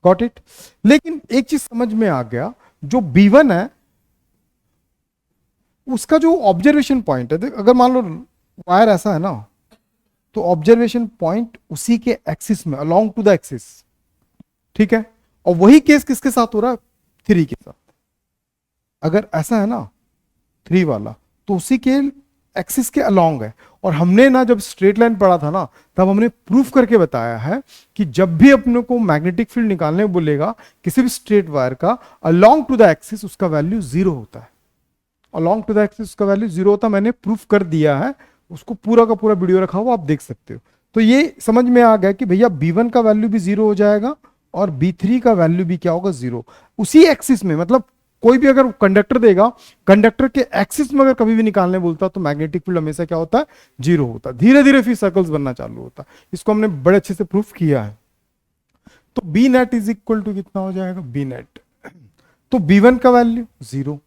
Got it. लेकिन एक चीज समझ में आ गया, जो B1 है उसका जो ऑब्जर्वेशन पॉइंट है, अगर मान लो वायर ऐसा है ना, तो ऑब्जर्वेशन पॉइंट उसी के एक्सिस में, अलोंग टू द एक्सिस, ठीक है। और वही केस किसके साथ हो रहा है? 3 के साथ। अगर ऐसा है ना 3 वाला, तो उसी के एक्सिस के अलोंग है। और हमने ना जब स्ट्रेट लाइन पढ़ा था ना, तब हमने प्रूफ करके बताया है कि जब भी अपने को मैग्नेटिक फील्ड निकालने बोलेगा किसी भी स्ट्रेट वायर का, अलोंग टू द एक्सिस उसका वैल्यू 0 होता है। अलोंग टू द एक्सिस उसका वैल्यू 0 होता है, मैंने प्रूफ कर दिया है। उसको पूरा का पूरा वीडियो रखा हुआ, आप देख सकते हो। तो ये समझ में आ गया कि भैया B1 का वैल्यू भी 0 हो जाएगा और B3 का वैल्यू भी क्या होगा? 0। उसी एक्सिस में, मतलब कोई भी अगर कंडक्टर देगा, कंडक्टर के एक्सिस में अगर कभी भी निकालने बोलता तो मैग्नेटिक फील्ड हमेशा क्या होता है? 0 होता है। धीरे धीरे फिर सर्कल्स बनना चालू होता है। इसको हमने बड़े अच्छे से प्रूफ किया है। तो B net is equal to कितना हो जाएगा? बी नेट, तो B1 का वैल्यू 0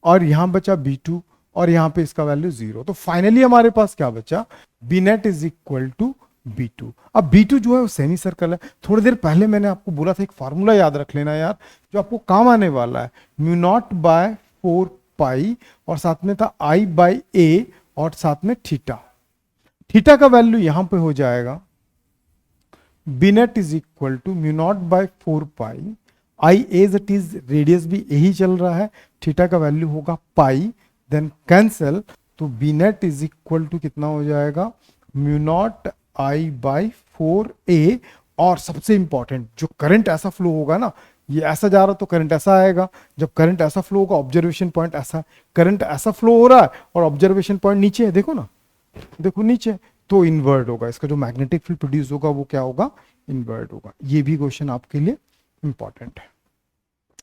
और यहां बचा B2 और यहां पे इसका वैल्यू 0। तो फाइनली हमारे पास क्या बचा? B net is equal to B2। अब B2 जो है वो सेमी सर्कल है। थोड़ी देर पहले मैंने आपको बोला था एक फार्मूला याद रख लेना यार, जो आपको काम आने वाला है। म्यू नॉट बाय 4 पाई और साथ में था I बाई ए और साथ में थीटा। थीटा का वैल्यू यहां पे हो जाएगा B net is equal to mu naught by 4 pi I as it is, radius भी यही चल रहा है, थीटा का वैल्यू होगा पाई, देन कैंसल। तो B net is equal to कितना हो जाएगा? Mu naught I by 4 A. और सबसे इंपॉर्टेंट, जो करंट ऐसा फ्लो होगा ना, ये ऐसा जा रहा तो करंट ऐसा आएगा। जब करंट ऐसा फ्लो होगा, ऑब्जर्वेशन पॉइंट ऐसा, करंट ऐसा फ्लो हो रहा है और ऑब्जर्वेशन पॉइंट नीचे है, देखो ना, देखो नीचे, तो इन्वर्ट होगा। इसका जो मैग्नेटिक फील्ड प्रोड्यूस होगा वो क्या होगा? इन्वर्ट होगा। ये भी क्वेश्चन आपके लिए इंपॉर्टेंट है।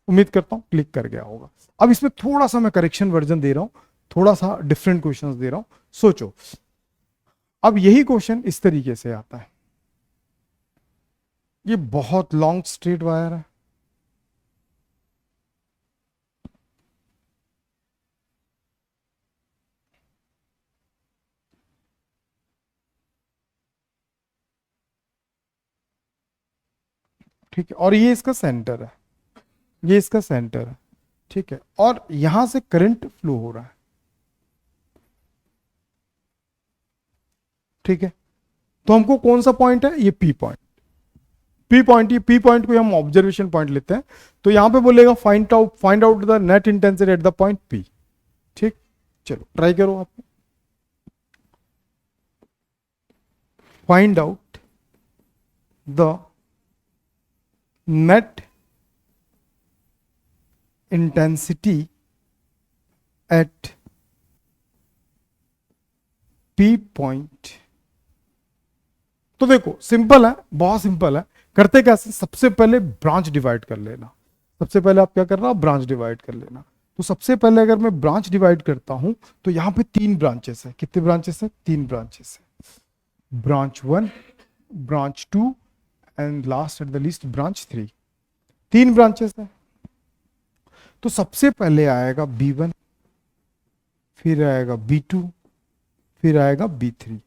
उम्मीद करता हूं क्लिक कर गया होगा। अब इसमें थोड़ा सा मैं करेक्शन वर्जन दे रहा हूं, थोड़ा सा डिफरेंट क्वेश्चंस दे रहा हूं, सोचो। अब यही क्वेश्चन इस तरीके से आता है। ये बहुत लॉन्ग स्ट्रेट वायर है, ठीक है, और ये इसका सेंटर है, ये इसका सेंटर है, ठीक है। और यहां से करंट फ्लो हो रहा है, ठीक है। तो हमको कौन सा पॉइंट है? ये पी पॉइंट। पी पॉइंट, ये पी पॉइंट को हम ऑब्जर्वेशन पॉइंट लेते हैं। तो यहां पे बोलेगा find out the net intensity at the point P. ठीक, चलो ट्राई करो आप। Find out the net intensity at P point. तो देखो सिंपल है, बहुत सिंपल है। करते कैसे? सबसे पहले ब्रांच डिवाइड कर लेना। सबसे पहले आप क्या करना? ब्रांच डिवाइड कर लेना। तो सबसे पहले अगर मैं ब्रांच डिवाइड करता हूं, तो यहां पे 3 ब्रांचेस है। कितने ब्रांचेस है? 3 ब्रांचेस है। Branch 1, branch 2 and last at the list branch 3। 3 branches है। तो सबसे पहले आएगा B1, फिर आएगा B2, फिर आएगा B3।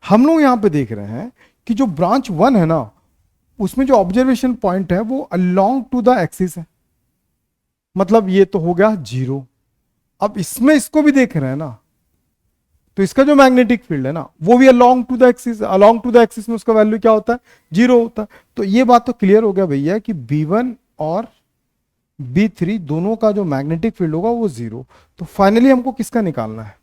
हम लोग यहां पे देख रहे हैं कि जो ब्रांच 1 है ना, उसमें जो ऑब्जर्वेशन पॉइंट है वो अलोंग टू द एक्सिस है, मतलब ये तो हो गया 0। अब इसमें इसको भी देख रहे हैं ना, तो इसका जो मैग्नेटिक फील्ड है ना, वो भी along to the axis. Along to the axis में उसका वैल्यू क्या होता है? 0 होता है। तो ये बात तो क्लियर हो गया भैया कि B1 और B3 दोनों का जो मैग्नेटिक फील्ड होगा वो 0। तो फाइनली हमको किसका निकालना है?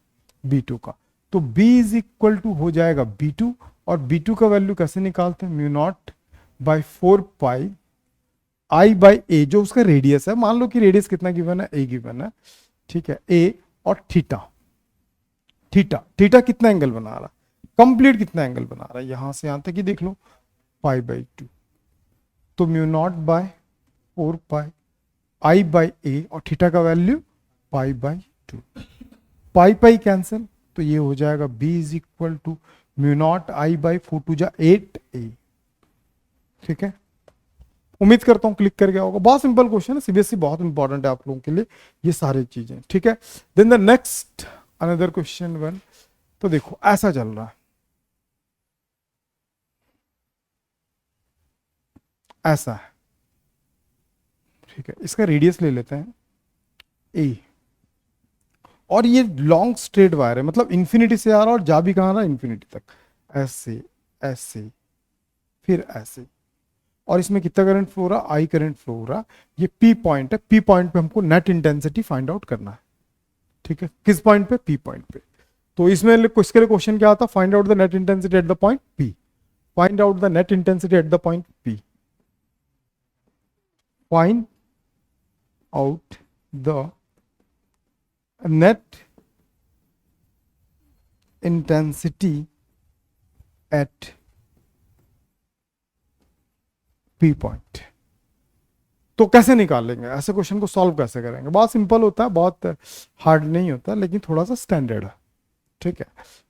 B2 का। तो B इज इक्वल टू हो जाएगा B2, और B2 का वैल्यू कैसे निकालते हैं? Mu naught by 4 pi I by A, जो उसका रेडियस है। मान लो कि रेडियस कितना गिवन है? A गिवन है, ठीक है। A और थीटा, थीटा थीटा कितना एंगल बना रहा है? कंप्लीट कितना एंगल बना रहा है? यहां से यहां तक ही देख लो, पाई बाई 2। तो mu naught by 4 pi I by A और थीटा का value pi by 2। Pi pi cancel, तो ये हो जाएगा B is equal to mu naught I by 4 टू जा 8A। ठीक है, उम्मीद करता हूं क्लिक कर गया होगा। बहुत सिंपल क्वेश्चन है, सीबीएसई बहुत इंपॉर्टेंट है आप लोगों के लिए ये सारी चीजें। ठीक है, then the next another question 1। तो देखो ऐसा चल रहा है, ऐसा है, ठीक है। इसका रेडियस ले लेते हैं A, और ये लॉन्ग स्ट्रेट वायर है, मतलब इंफिनिटी से आ रहा और जा भी कहाँ रहा, इंफिनिटी तक, ऐसे ऐसे फिर ऐसे। और इसमें कितना करंट फ्लो हो रहा, आई करंट फ्लो हो रहा। ये पी पॉइंट है, पी पॉइंट पे हमको नेट इंटेंसिटी फाइंड आउट करना है। ठीक है, किस पॉइंट पे, पी पॉइंट पे। तो इसमें इसके लिए क्वेश्चन क्या आता, find out the net intensity at the point P, find out the net intensity at the point P, find out the net intensity at P point. तो कैसे निकालेंगे, ऐसे क्वेश्चन को सॉल्व कैसे करेंगे, बहुत सिंपल होता है, बहुत हार्ड नहीं होता, लेकिन थोड़ा सा स्टैंडर्ड है। ठीक है,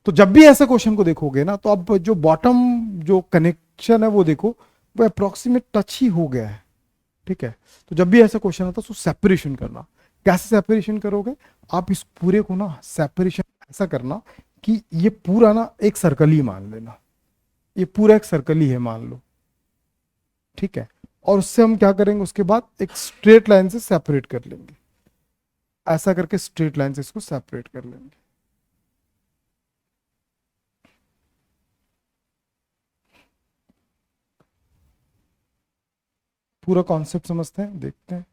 तो जब भी ऐसे क्वेश्चन को देखोगे ना, तो अब जो बॉटम जो कनेक्शन है वो देखो, वो अप्रोक्सीमेट टच ही हो गया है। ठीक है, तो जब भी ऐसा क्वेश्चन आता है तो सेपरेशन करना। कैसे सेपरेशन करोगे, आप इस पूरे को ना सेपरेशन ऐसा करना कि ये पूरा ना एक सर्कल ही मान लेना, ये पूरा एक सर्कल ही है मान लो। ठीक है, और उससे हम क्या करेंगे, उसके बाद एक स्ट्रेट लाइन से सेपरेट कर लेंगे, ऐसा करके स्ट्रेट लाइन से इसको सेपरेट कर लेंगे। पूरा कॉन्सेप्ट समझते हैं, देखते हैं।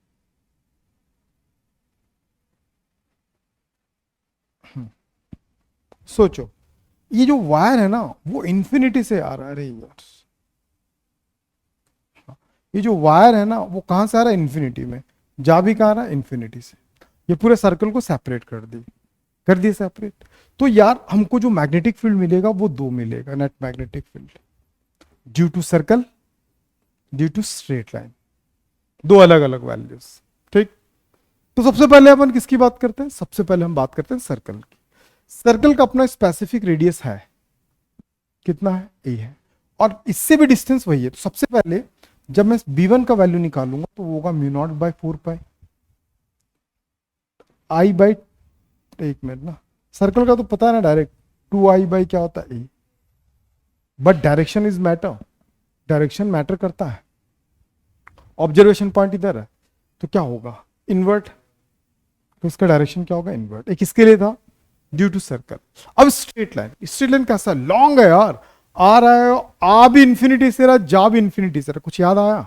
सोचो, ये जो वायर है ना वो इंफिनिटी से आ रहा है, अरे यार ये जो वायर है ना वो कहां से आ रहा है, इन्फिनिटी में, जा भी कहां रहा है, इन्फिनिटी से। ये पूरे सर्कल को सेपरेट कर दिए सेपरेट। तो यार हमको जो मैग्नेटिक फील्ड मिलेगा वो दो मिलेगा, net magnetic field due to circle, due to straight line, दो अलग अलग वैल्यूज। ठीक, तो सबसे पहले अपन किसकी बात करते हैं, सबसे पहले हम बात करते हैं सर्कल की। सर्कल का अपना स्पेसिफिक रेडियस है, कितना है, ए है, और इससे भी डिस्टेंस वही है। तो सबसे पहले जब मैं b1 का वैल्यू निकालूंगा तो वो होगा mu naught by 4 pi I by, एक मिनट ना, सर्कल का तो पता है ना डायरेक्ट, 2i बाई क्या होता है, A, but direction is matter, direction matter करता है। ऑब्जर्वेशन पॉइंट इधर है तो क्या होगा, इन्वर्ट, तो इसका डायरेक्शन क्या होगा, इन्वर्ट। एक इसके लिए था ड्यू टू सर्कल। अब स्ट्रेट लाइन, स्ट्रेट लाइन कैसा लॉन्ग है यार, आ रहा है, आ भी इंफिनिटी से रहा, जा भी इंफिनिटी से रहा। कुछ याद आया,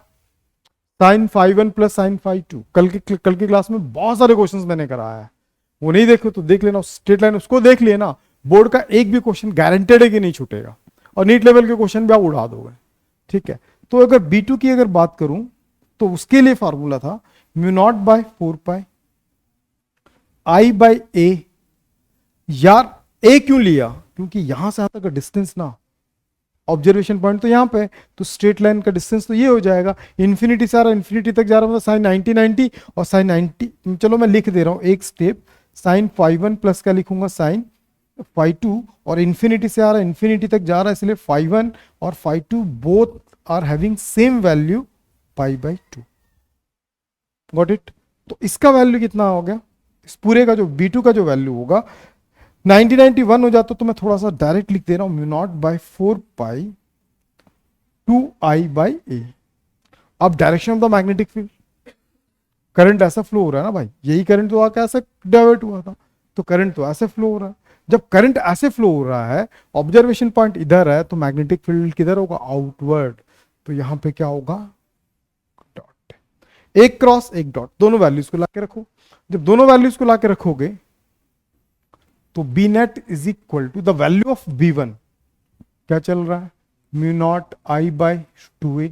sine five one plus sine five two, कल की क्लास में बहुत सारे क्वेश्चंस मैंने कराया है, वो नहीं देखो तो देख लेना, स्ट्रेट लाइन उसको देख लिए ना, बोर्ड का एक भी क्वेश्चन गारंटेड है कि नहीं छूटेगा, और नीट लेवल के क्वेश्चन भी आप उड़ा दोगे। ठीक है, तो अगर B2 की अगर बात करूं तो उसके लिए फॉर्मूला था mu naught by 4 pi I by A. यार ए क्यों लिया, क्योंकि यहां से यहां तक का डिस्टेंस ना, ऑब्जर्वेशन पॉइंट तो यहां पे, तो स्ट्रेट लाइन का डिस्टेंस तो ये हो जाएगा, इन्फिनिटी से आ रहा है, इन्फिनिटी तक जा रहा है, मतलब साइन 90 90 और साइन 90, चलो मैं लिख दे रहा हूं एक step, sine five one plus क्या लिखूंगा, साइन फाइव टू, और इन्फिनिटी से आ रहा है, इन्फिनिटी तक जा रहा है, इसलिए फाइव वन और five two both are having same value pi by two. Got it. तो इसका वैल्यू कितना हो गया, इस पूरे का जो B2 का जो वैल्यू होगा 1991 हो जाता, तो मैं थोड़ा सा डायरेक्ट लिख दे रहा हूं, mu naught by 4 pi 2i by A. अब direction of the magnetic field, current ऐसा फ्लो हो रहा है ना भाई, यही करंट तो आके ऐसे डाइवर्ट हुआ था, तो करंट तो ऐसे फ्लो हो रहा है। जब करंट ऐसे फ्लो हो रहा है, ऑब्जर्वेशन पॉइंट इधर है, तो मैग्नेटिक फील्ड किधर होगा, आउटवर्ड। तो यहां पे क्या होगा, डॉट, एक क्रॉस एक डॉट, दोनों वैल्यूज को लाके रखो। जब दोनों वैल्यूज को लाके रखोगे तो B net is equal to the value of B1 क्या चल रहा है, mu naught I by 2a।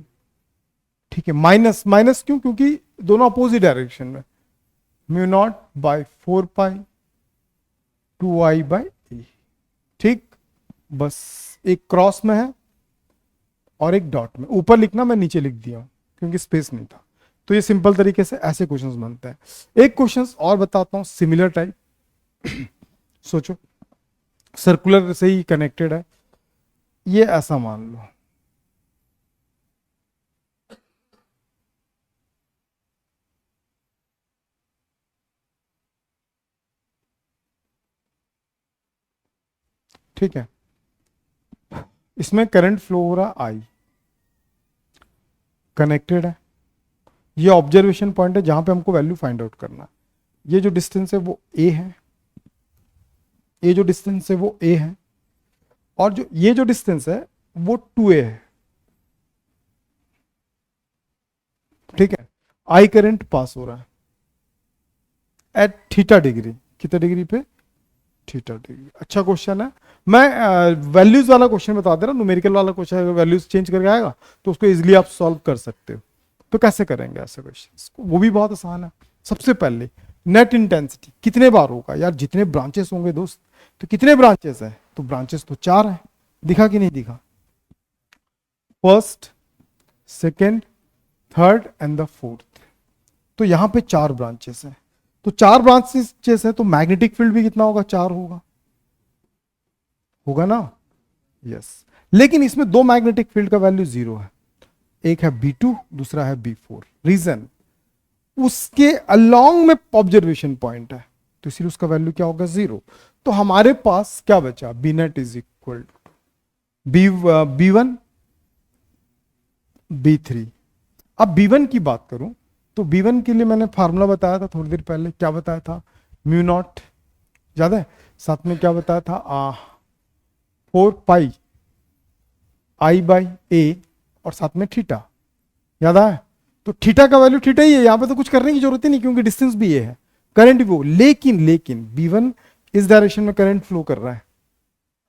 ठीक है, माइनस माइनस क्यों, क्योंकि दोनों अपोजिट डायरेक्शन में, mu naught by 4 pi 2i by A. ठीक, बस एक क्रॉस में है और एक डॉट में, ऊपर लिखना मैं नीचे लिख दिया हूं क्योंकि स्पेस नहीं था। तो ये सिंपल तरीके से ऐसे क्वेश्चंस बनते हैं। एक क्वेश्चंस और बताता हूं सिमिलर टाइप। सोचो, सर्कुलर से ही कनेक्टेड है, ये ऐसा मान लो, ठीक है, इसमें करंट फ्लो हो रहा आई, कनेक्टेड है, ये ऑब्जर्वेशन पॉइंट है जहां पे हमको वैल्यू फाइंड आउट करना है, ये जो डिस्टेंस है वो ए है, ये जो डिस्टेंस है वो a है, और जो ये जो डिस्टेंस है वो 2a है, ठीक है। आई करंट पास हो रहा है एट थीटा डिग्री, कितने डिग्री पे, थीटा डिग्री। अच्छा क्वेश्चन है। मैं वैल्यूज वाला क्वेश्चन बता दे रहा हूँ, न्यूमेरिकल वाला क्वेश्चन अगर वैल्यूज चेंज करके आएगा तो उसको इजिली आप सॉल्व कर सकते हो। तो कैसे करेंगे ऐसे क्वेश्चन, वो भी बहुत आसान है। सबसे पहले नेट इंटेंसिटी कितने बार होगा यार, जितने ब्रांचेस होंगे दोस्त, तो कितने ब्रांचेस है, तो ब्रांचेस तो 4 है, दिखा कि नहीं दिखा, first, second, third and the fourth. तो यहां पे 4 ब्रांचेस है, तो 4 ब्रांचेस है, तो मैग्नेटिक फील्ड भी कितना होगा, 4 होगा, होगा ना, यस। लेकिन इसमें 2 मैग्नेटिक फील्ड का वैल्यू 0 है, एक है B2, दूसरा है B4। रीजन, उसके अलोंग में ऑब्जर्वेशन पॉइंट है, तो इसलिए उसका वैल्यू क्या होगा, 0। तो हमारे पास क्या बचा, B net is equal to B1 B3। अब B1 की बात करूं तो B1 के लिए मैंने फार्मूला बताया था थोड़ी देर पहले, क्या बताया था, म्यू नॉट, याद है, साथ में क्या बताया था, 4 पाई I बाई ए, और साथ में थीटा, याद आया। तो थीटा का वैल्यू थीटा ही है, यहां पे तो कुछ करने की जरूरत ही नहीं, क्योंकि डिस्टेंस भी ये है, करंट भी वो। लेकिन B1 इस डायरेक्शन में करंट फ्लो कर रहा है,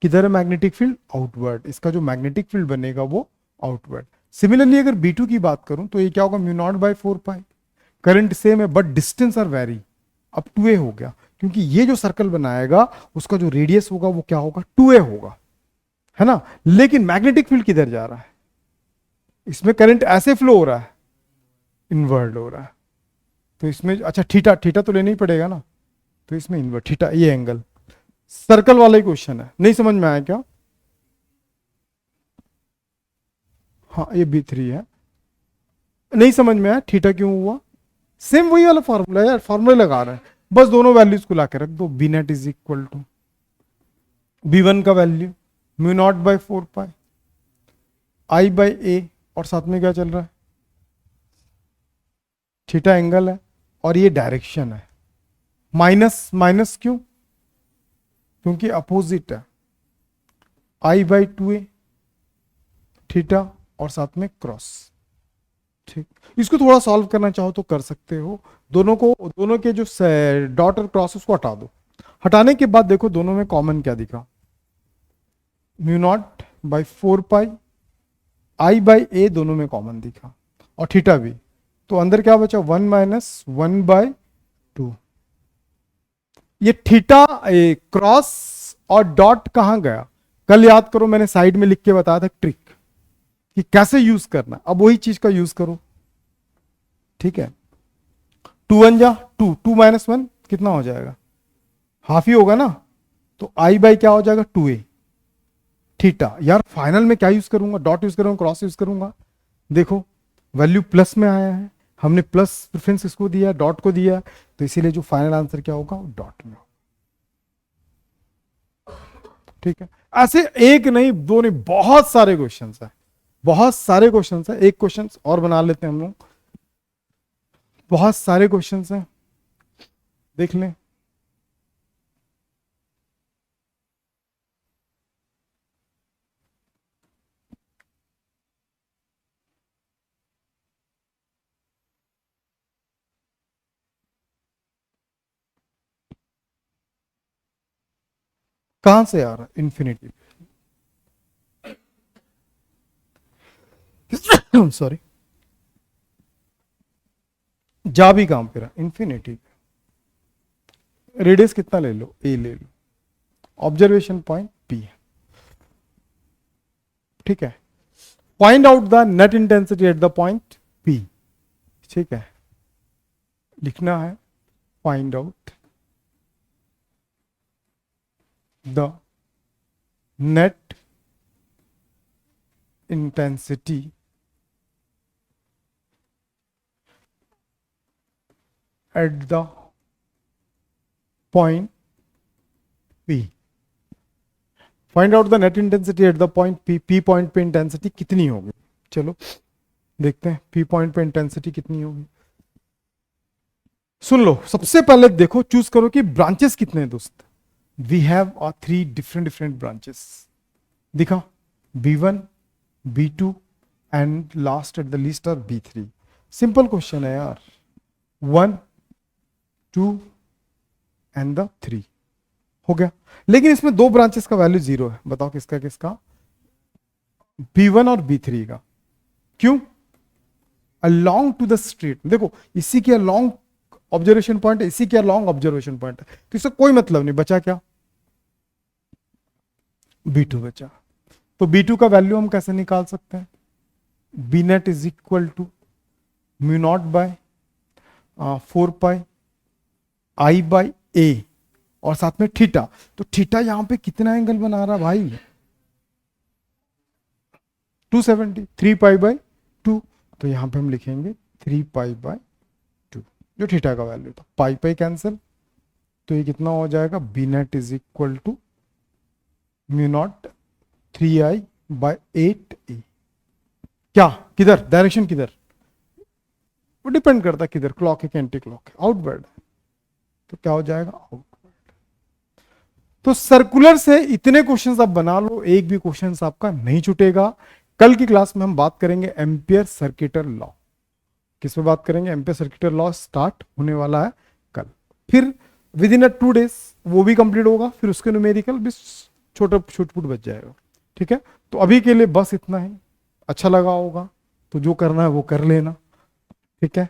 किधर है मैग्नेटिक फील्ड, आउटवर्ड, इसका जो मैग्नेटिक फील्ड बनेगा वो आउटवर्ड। सिमिलरली अगर B2 की बात करूं तो ये क्या होगा, mu naught by 4 pi, current same है बट डिस्टेंस आर वेरी, अब 2a हो गया, क्योंकि ये जो सर्कल बनाएगा उसका जो रेडियस होगा वो क्या होगा, 2a होगा, है ना। लेकिन मैग्नेटिक फील्ड किधर जा रहा है, इसमें करंट ऐसे फ्लो हो रहा है, इनवर्ड हो रहा है, तो इसमें अच्छा थीटा, थीटा तो लेना ही पड़ेगा ना, तो इसमें इनवर्ड थीटा, ये एंगल। सर्कल वाला ही क्वेश्चन है, नहीं समझ में आया क्या, हाँ ये B3 है, नहीं समझ में आया थीटा क्यों हुआ, सेम वही वाला फॉर्मूला यार, फॉर्मूला लगा रहे हैं, बस दोनों वैल्यूज को लाके रख दो, B net is equal to B1 का value mu naught by 4 pi I by A, और साथ में क्या चल रहा है, थीटा एंगल है, और ये डायरेक्शन है, माइनस माइनस क्यों, क्योंकि अपोजिट है, I बाई 2a थीटा, और साथ में क्रॉस, ठीक। इसको थोड़ा सॉल्व करना चाहो तो कर सकते हो, दोनों के जो डॉट और क्रॉस उसको हटा दो, हटाने के बाद देखो दोनों में कॉमन क्या दिखा, mu naught by 4 pi I by A दोनों में कॉमन दिखा, और थीटा भी, तो अंदर क्या बचा, 1 माइनस 1 बाई 2। ये थीटा क्रॉस और डॉट कहां गया, कल याद करो मैंने साइड में लिख के बताया था ट्रिक कि कैसे यूज करना, अब वही चीज का यूज करो, ठीक है। 2 1 जा 2, 2 माइनस 1 कितना हो जाएगा, हाफ ही होगा ना, तो I बाई क्या हो जाएगा, 2a थीटा। यार फाइनल में क्या यूज करूंगा, डॉट यूज करूंगा, क्रॉस यूज करूंगा, देखो वैल्यू प्लस में आया है, हमने प्लस प्रेफरेंस किसको दिया, डॉट को दिया, तो इसीलिए जो फाइनल आंसर क्या होगा, वो डॉट में होगा, ठीक है। ऐसे एक नहीं, दो नहीं, बहुत सारे क्वेश्चंस है, बहुत सारे क्वेश्चंस है, एक क्वेश्चन और बना लेते हैं हम लोग, बहुत सारे क्वेश्चंस हैं, देख लें। कहां से आ रहा है, इन्फिनिटी, सॉरी, जा भी कहां पे रहा, इन्फिनिटी, रेडियस कितना ले लो, ए ले लो, ऑब्जर्वेशन पॉइंट पी है, ठीक है। Find out the net intensity at the point P, ठीक है, लिखना है find out the net intensity at the point P। Find out the net intensity at the point P, P point पे intensity कितनी होगी, चलो देखते हैं P पॉइंट पे इंटेंसिटी कितनी होगी। सुन लो, सबसे पहले देखो, चूज करो कि ब्रांचेस कितने हैं दोस्त, वी हैव 3 डिफरेंट ब्रांचेस, दिखा B1, B2 and last at the list are B3। Simple question है यार, 1, 2 एंड द 3 हो गया। लेकिन इसमें 2 ब्रांचेस का वैल्यू 0 है, बताओ किसका किसका? B1 और B3 का। क्यों? अलोंग टू द स्ट्रीट, देखो इसी के अलोंग ऑब्जर्वेशन पॉइंट है, इसी के अलोंग ऑब्जर्वेशन पॉइंट है, तो इससे कोई मतलब नहीं, बचा क्या? B2 बचा। तो B2 का वैल्यू हम कैसे निकाल सकते हैं? B net is equal to mu naught by 4 pi I by A और साथ में थीटा। तो थीटा यहां पे कितना एंगल बना रहा भाई? 270, 3 पाई बाई 2। तो यहां पे हम लिखेंगे 3 पाई बाई 2, जो थीटा का वैल्यू था। पाई पाई कैंसिल, तो ये कितना हो जाएगा? B net is equal to mu naught 3I by 8A। क्या किधर डायरेक्शन, किधर वो डिपेंड करता है किधर, क्लॉक है कि एंटी क्लॉक है, आउटवर्ड है, तो क्या हो जाएगा? आउटवर्ड। तो सर्कुलर से इतने क्वेश्चंस आप बना लो, एक भी क्वेश्चंस आपका नहीं छूटेगा। कल की क्लास में हम बात करेंगे एम्पियर सर्किटर लॉ। किस पे बात करेंगे? एम्पियर सर्किटर लॉ स्टार्ट होने वाला है कल। फिर विद इन 2 डेज वो भी कंप्लीट होगा, फिर उसके न्यूमेरिकल भी छोटा छुटपुट बच जाएगा। ठीक है, तो अभी के लिए बस इतना ही। अच्छा लगा होगा तो जो करना है वो कर लेना। ठीक है।